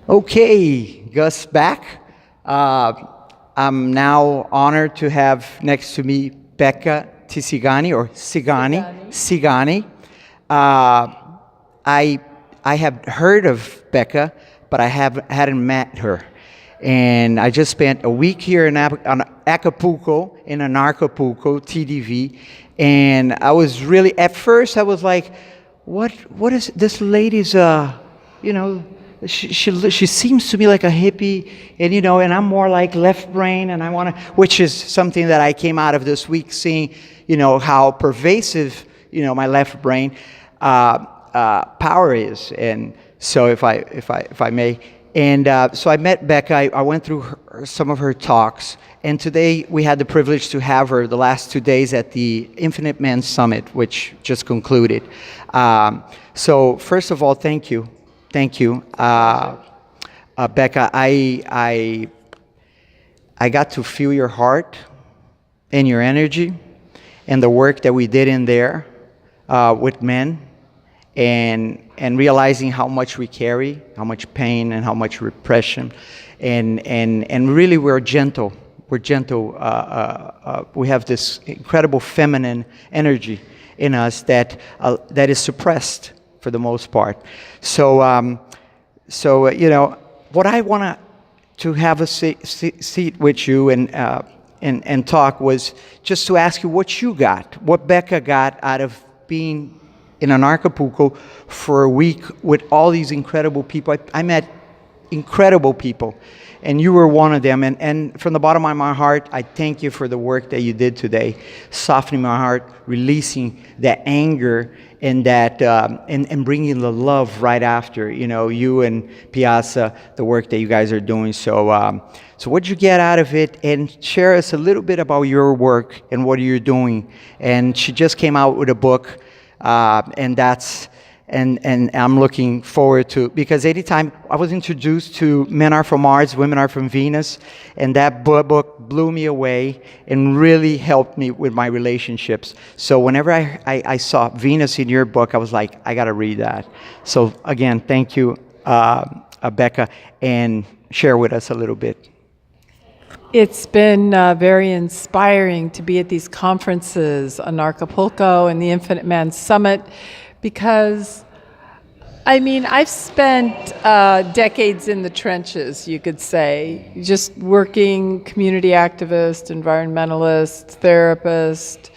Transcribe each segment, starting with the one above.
Okay, Gus back. I'm now honored to have next to me BECCA TZIGANY or Tzygany. I have heard of BECCA, but I hadn't met her. And I just spent a week here in Acapulco, in Anarchapulco, TDV, and I was really, at first I was like, what is this lady's, she seems to me like a hippie, and and I'm more like left brain, and which is something that I came out of this week seeing, how pervasive, my left brain power is. And so if I may, and so I met BECCA. I went through some of her talks, and today we had the privilege to have her the last 2 days at the Infinite Man Summit, which just concluded. So first of all, thank you. BECCA, I got to feel your heart and your energy and the work that we did in there with men, and realizing how much we carry, how much pain and how much repression, and really we're gentle. We have this incredible feminine energy in us that is suppressed for the most part. So, what I want to have a seat with you and talk was just to ask you what you got, what BECCA got out of being in Anarchapulco for a week with all these incredible people. I met incredible people, and you were one of them. And from the bottom of my heart, I thank you for the work that you did today, softening my heart, releasing that anger, and that and bringing the love right after. You and Piazza, the work that you guys are doing. So what did you get out of it? And share us a little bit about your work and what you're doing. And she just came out with a book, and I'm looking forward to, because anytime I was introduced to Men Are From Mars, Women Are From Venus, and that book blew me away and really helped me with my relationships. So whenever I saw Venus in your book, I was like, I got to read that. So again, thank you, BECCA, and share with us a little bit. It's been very inspiring to be at these conferences, Anarchapulco and the Infinite Man Summit, because I've spent decades in the trenches, you could say, just working, community activist, environmentalist, therapist,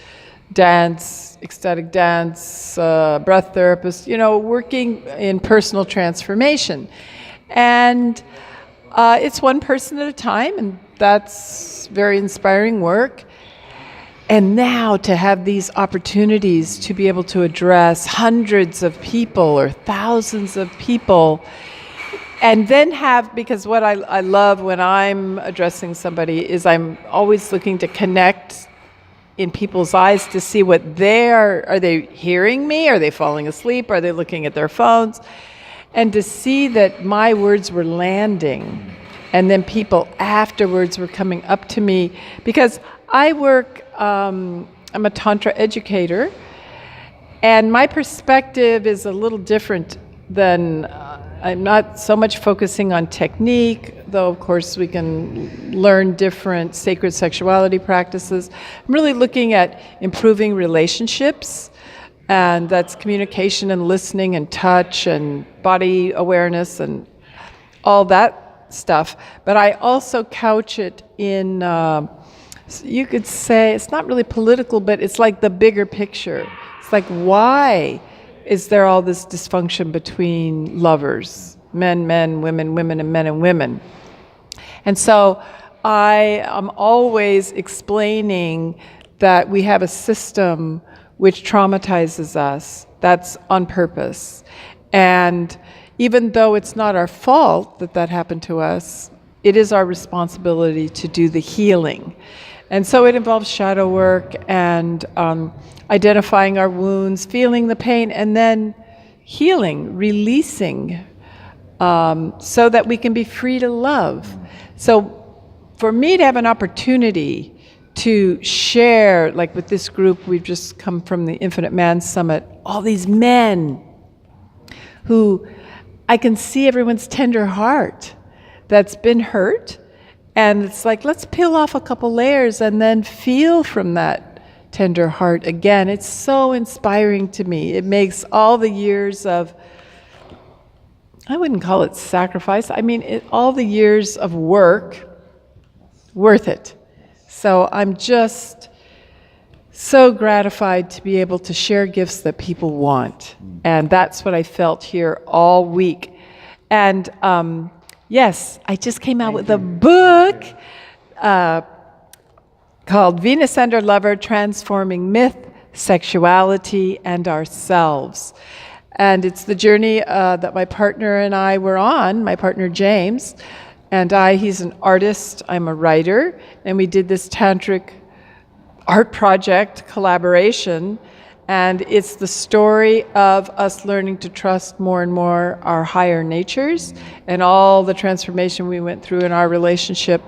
dance, ecstatic dance, breath therapist, working in personal transformation. And it's one person at a time, and that's very inspiring work. And now to have these opportunities to be able to address hundreds of people or thousands of people, and then because what I love when I'm addressing somebody is I'm always looking to connect in people's eyes to see what are they hearing me? Are they falling asleep? Are they looking at their phones? And to see that my words were landing, and then people afterwards were coming up to me, because I work, I'm a Tantra educator, and my perspective is a little different than, I'm not so much focusing on technique, though of course we can learn different sacred sexuality practices. I'm really looking at improving relationships, and that's communication and listening and touch and body awareness and all that stuff. But I also couch it in, you could say, it's not really political, but it's like the bigger picture. It's like, why is there all this dysfunction between lovers, men, women, and men and women? And so I am always explaining that we have a system which traumatizes us. That's on purpose. And even though it's not our fault that happened to us, it is our responsibility to do the healing. And so it involves shadow work and identifying our wounds, feeling the pain, and then healing, releasing, so that we can be free to love. So for me to have an opportunity to share, like with this group, we've just come from the Infinite Man Summit, all these men who, I can see everyone's tender heart that's been hurt. And it's like, let's peel off a couple layers and then feel from that tender heart again. It's so inspiring to me. It makes all the years of, I wouldn't call it sacrifice, I mean, all the years of work worth it. So I'm just so gratified to be able to share gifts that people want. And that's what I felt here all week. And yes, I just came out with a book called Venus and Her Lover, Transforming Myth, Sexuality, and Ourselves. And it's the journey that my partner and I were on, my partner James. And he's an artist, I'm a writer, and we did this tantric art project collaboration. And it's the story of us learning to trust more and more our higher natures and all the transformation we went through in our relationship.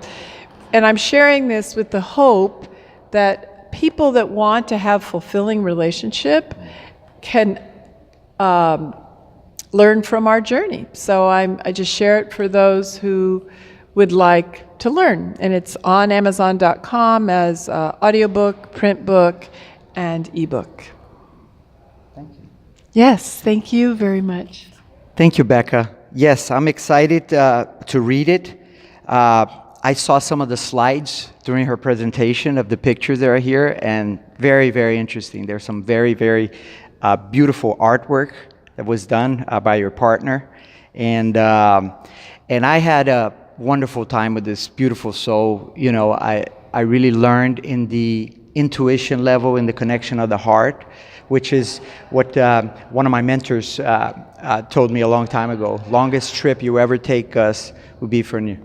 And I'm sharing this with the hope that people that want to have fulfilling relationship can learn from our journey. So I just share it for those who would like to learn. And it's on Amazon.com as audiobook, print book, and ebook. Thank you. Yes, thank you very much. Thank you, Becca. Yes, I'm excited to read it. I saw some of the slides during her presentation of the pictures that are here, and very, very interesting. There's some very, very beautiful artwork that was done by your partner. And I had a wonderful time with this beautiful soul. You know, I really learned in the intuition level, in the connection of the heart, which is what one of my mentors told me a long time ago. Longest trip you ever take us would be from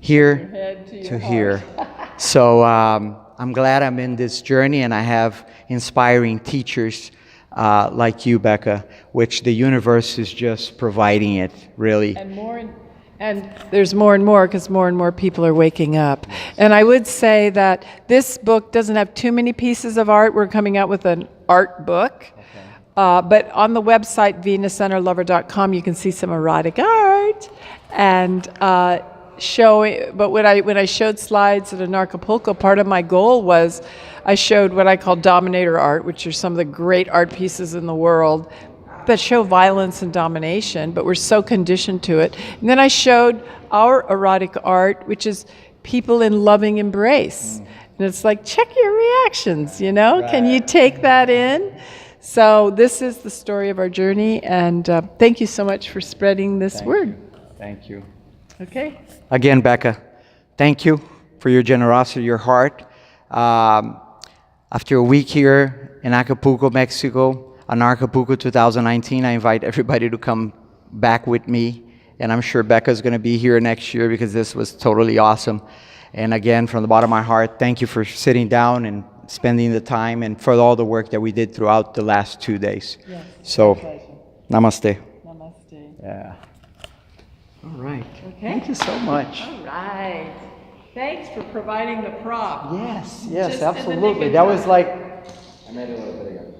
here to here. So I'm glad I'm in this journey, and I have inspiring teachers like you, Becca, which the universe is just providing it, really. And there's more and more, because more and more people are waking up. And I would say that this book doesn't have too many pieces of art. We're coming out with an art book. Okay. But on the website, venusandherlover.com, you can see some erotic art. And but when I showed slides at Anarchapulco, part of my goal was I showed what I call dominator art, which are some of the great art pieces in the world that show violence and domination, but we're so conditioned to it. And then I showed our erotic art, which is people in loving embrace. And it's like, check your reactions, you know? Right. Can you take that in? So this is the story of our journey, and thank you so much for spreading this word. Thank you. Okay. Again, Becca, thank you for your generosity, your heart. After a week here in Acapulco, Mexico, Anarchapulco 2019, I invite everybody to come back with me. And I'm sure Becca's going to be here next year, because this was totally awesome. And again, from the bottom of my heart, thank you for sitting down and spending the time, and for all the work that we did throughout the last 2 days. Yes, so, namaste. Namaste. Yeah. All right. Okay. Thank you so much. All right. Thanks for providing the prop. Yes, absolutely. That was like... I made it a little bit ago.